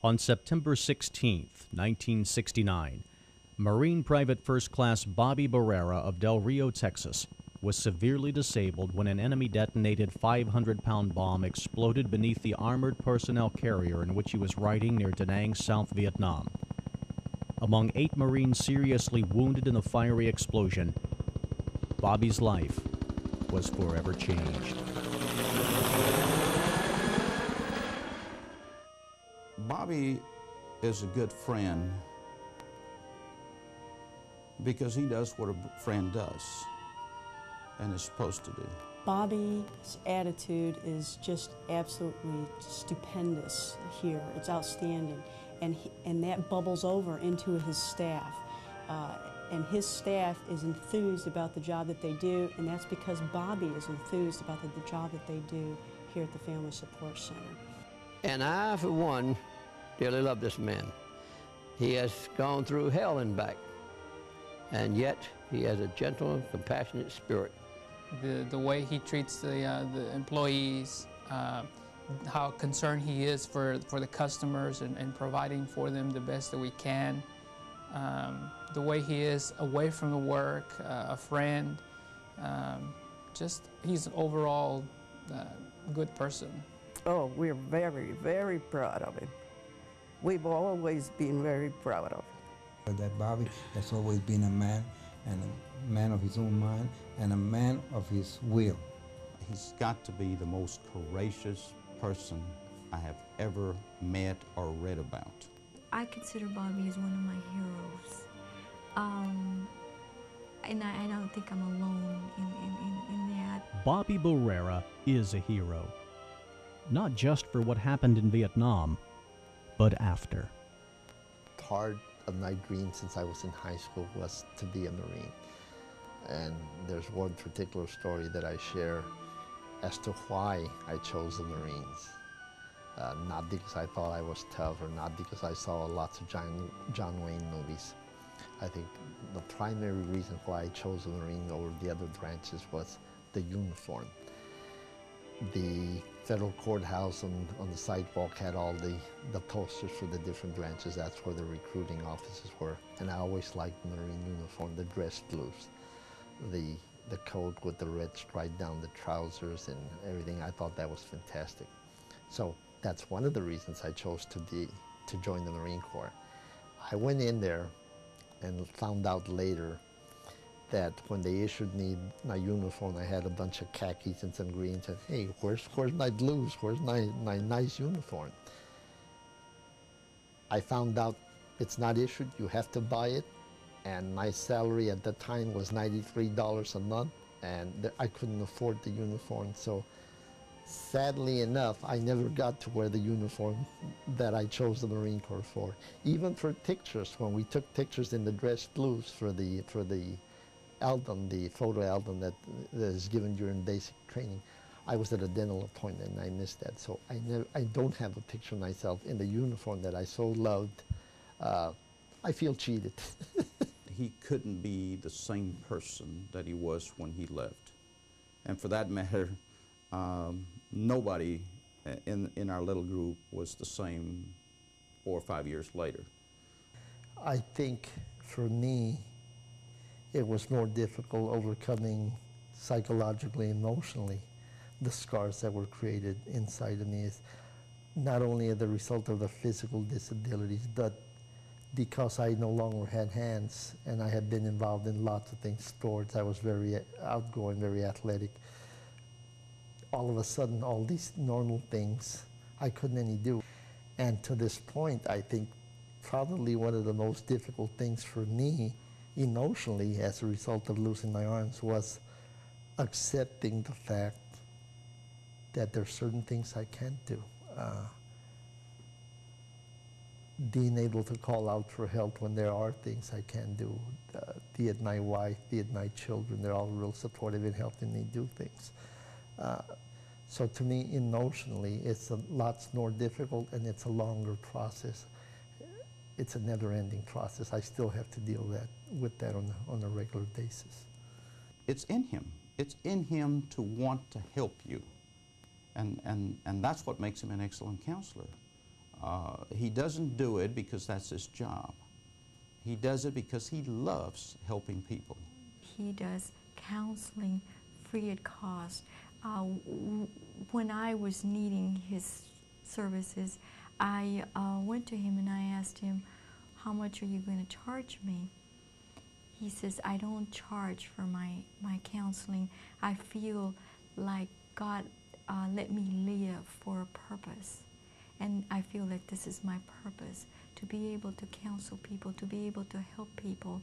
On September 16, 1969, Marine Private First Class Bobby Barrera of Del Rio, Texas, was severely disabled when an enemy-detonated 500-pound bomb exploded beneath the armored personnel carrier in which he was riding near Da Nang, South Vietnam. Among 8 Marines seriously wounded in the fiery explosion, Bobby's life was forever changed. Bobby is a good friend because he does what a friend does and is supposed to do. Bobby's attitude is just absolutely stupendous here. It's outstanding. And that bubbles over into his staff. And his staff is enthused about the job that they do, and that's because Bobby is enthused about the job that they do here at the Family Support Center. And I, for one, dearly love this man. He has gone through hell and back, and yet he has a gentle and compassionate spirit. The way he treats the employees, how concerned he is for the customers and providing for them the best that we can. The way he is away from the work, a friend, just he's an overall good person. Oh, we're very, very proud of him. We've always been very proud of him. That Bobby has always been a man, and a man of his own mind, and a man of his will. He's got to be the most courageous person I have ever met or read about. I consider Bobby as one of my heroes. And I don't think I'm alone in that. Bobby Barrera is a hero, not just for what happened in Vietnam, but after. Part of my dream since I was in high school was to be a Marine. And there's one particular story that I share as to why I chose the Marines. Not because I thought I was tough or not because I saw lots of John Wayne movies. I think the primary reason why I chose the Marine over the other branches was the uniform. The federal courthouse on the sidewalk had all the posters for the different branches. That's where the recruiting offices were. And I always liked the Marine uniform, the dress blues, the coat with the red stripe down the trousers and everything. I thought that was fantastic. So that's one of the reasons I chose to join the Marine Corps. I went in there and found out later that when they issued me my uniform, I had a bunch of khakis and some greens. And hey, where's my blues? Where's my nice uniform? I found out it's not issued. You have to buy it. And my salary at the time was $93 a month, and I couldn't afford the uniform. So sadly enough, I never got to wear the uniform that I chose the Marine Corps for. Even for pictures, when we took pictures in the dress blues for the album, the photo album that is given during basic training, I was at a dental appointment and I missed that. So I don't have a picture of myself in the uniform that I so loved. I feel cheated. He couldn't be the same person that he was when he left. And for that matter, nobody in our little group was the same 4 or 5 years later. I think for me, it was more difficult overcoming psychologically, emotionally, the scars that were created inside of me. Is not only the result of the physical disabilities, but because I no longer had hands and I had been involved in lots of things, sports, I was very outgoing, very athletic. All of a sudden, all these normal things I couldn't any do. And to this point, I think probably one of the most difficult things for me emotionally as a result of losing my arms was accepting the fact that there are certain things I can't do. Being able to call out for help when there are things I can do, be it my wife, be it my children, they're all real supportive in helping me do things. So to me, emotionally, it's a lot more difficult and it's a longer process. It's a never-ending process. I still have to deal with that on a regular basis. It's in him. It's in him to want to help you. And that's what makes him an excellent counselor. He doesn't do it because that's his job. He does it because he loves helping people. He does counseling free at cost. When I was needing his services, I went to him and I asked him, how much are you going to charge me? He says, I don't charge for my counseling. I feel like God let me live for a purpose. And I feel that this is my purpose, to be able to counsel people, to be able to help people.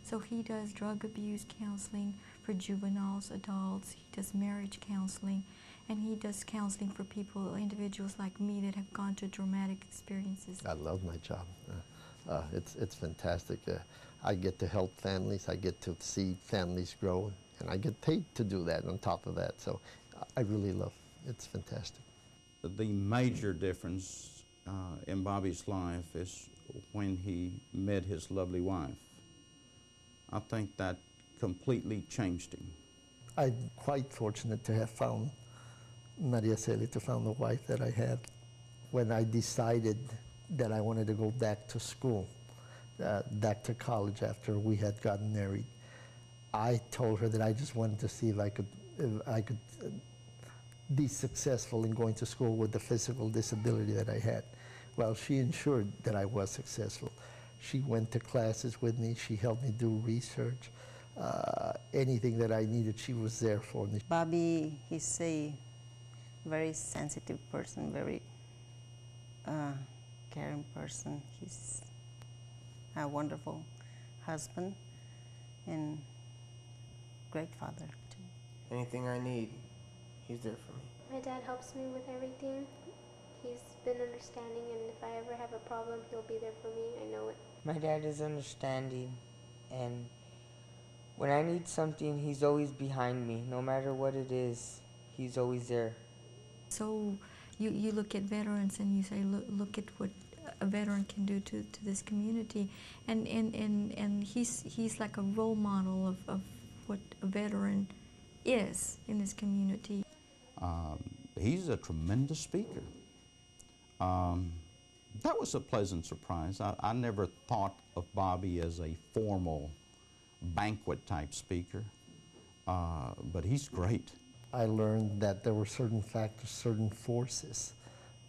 So he does drug abuse counseling for juveniles, adults. He does marriage counseling, and he does counseling for people, individuals like me that have gone through traumatic experiences. I love my job. It's fantastic. I get to help families. I get to see families grow, and I get paid to do that on top of that. So I really love it. It's fantastic. The major difference in Bobby's life is when he met his lovely wife. I think that completely changed him. I'm quite fortunate to have found Maria Celia, to found the wife that I have. When I decided that I wanted to go back to school, back to college after we had gotten married, I told her that I just wanted to see if I could be successful in going to school with the physical disability that I had. Well, she ensured that I was successful. She went to classes with me. She helped me do research. Anything that I needed, she was there for me. Bobby, he's a very sensitive person, very caring person. He's a wonderful husband and great father, too. Anything I need, he's there for me. My dad helps me with everything. He's been understanding, and if I ever have a problem, he'll be there for me. I know it. My dad is understanding, and when I need something, he's always behind me. No matter what it is, he's always there. So you look at veterans and you say, look at what a veteran can do to this community, and he's like a role model of what a veteran is in this community. He's a tremendous speaker. That was a pleasant surprise. I never thought of Bobby as a formal banquet type speaker, but he's great. I learned that there were certain factors, certain forces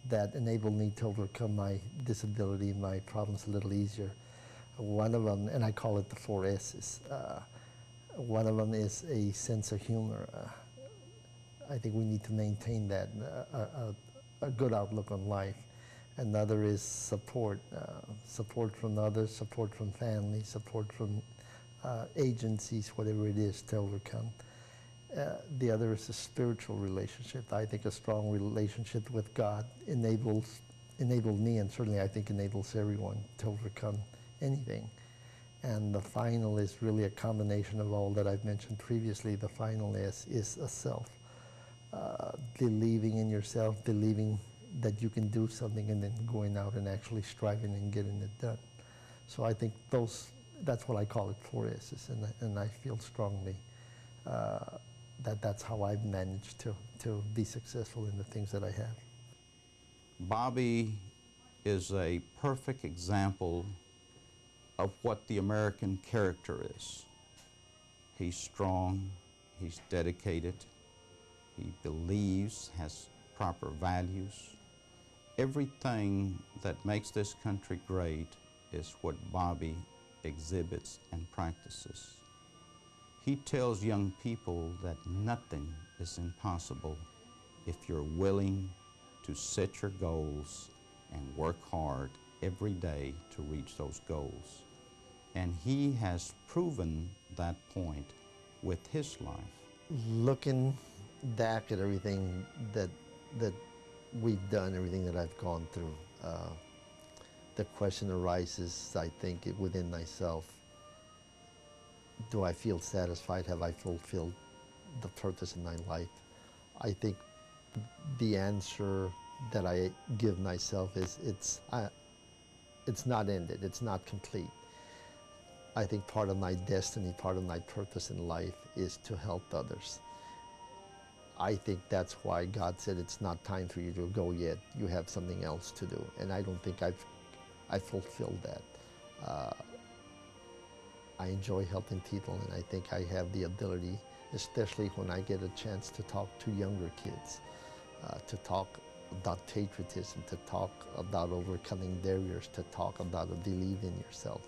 that enabled me to overcome my disability, my problems a little easier. One of them, and I call it the 4 S's. One of them is a sense of humor. I think we need to maintain that, a good outlook on life. Another is support, support from others, support from family, support from agencies, whatever it is, to overcome. The other is a spiritual relationship. I think a strong relationship with God enabled me, and certainly I think enables everyone to overcome anything. And the final is really a combination of all that I've mentioned previously. The final is a self. Believing in yourself, believing that you can do something, and then going out and actually striving and getting it done. So I think that's what I call it, 4 S's, and I feel strongly that that's how I've managed to be successful in the things that I have. Bobby is a perfect example of what the American character is. He's strong, he's dedicated, he believes, has proper values. Everything that makes this country great is what Bobby exhibits and practices. He tells young people that nothing is impossible if you're willing to set your goals and work hard every day to reach those goals. And he has proven that point with his life. Looking back at everything that we've done, everything that I've gone through, the question arises, I think, within myself, do I feel satisfied? Have I fulfilled the purpose in my life? I think the answer that I give myself is it's not ended, it's not complete. I think part of my destiny, part of my purpose in life is to help others. I think that's why God said it's not time for you to go yet. You have something else to do. And I don't think I've fulfilled that. I enjoy helping people, and I think I have the ability, especially when I get a chance to talk to younger kids, to talk about patriotism, to talk about overcoming barriers, to talk about a believe in yourself.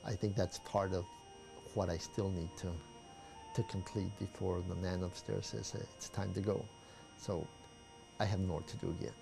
I think that's part of what I still need to complete before the man upstairs says it's time to go. So I have more to do yet.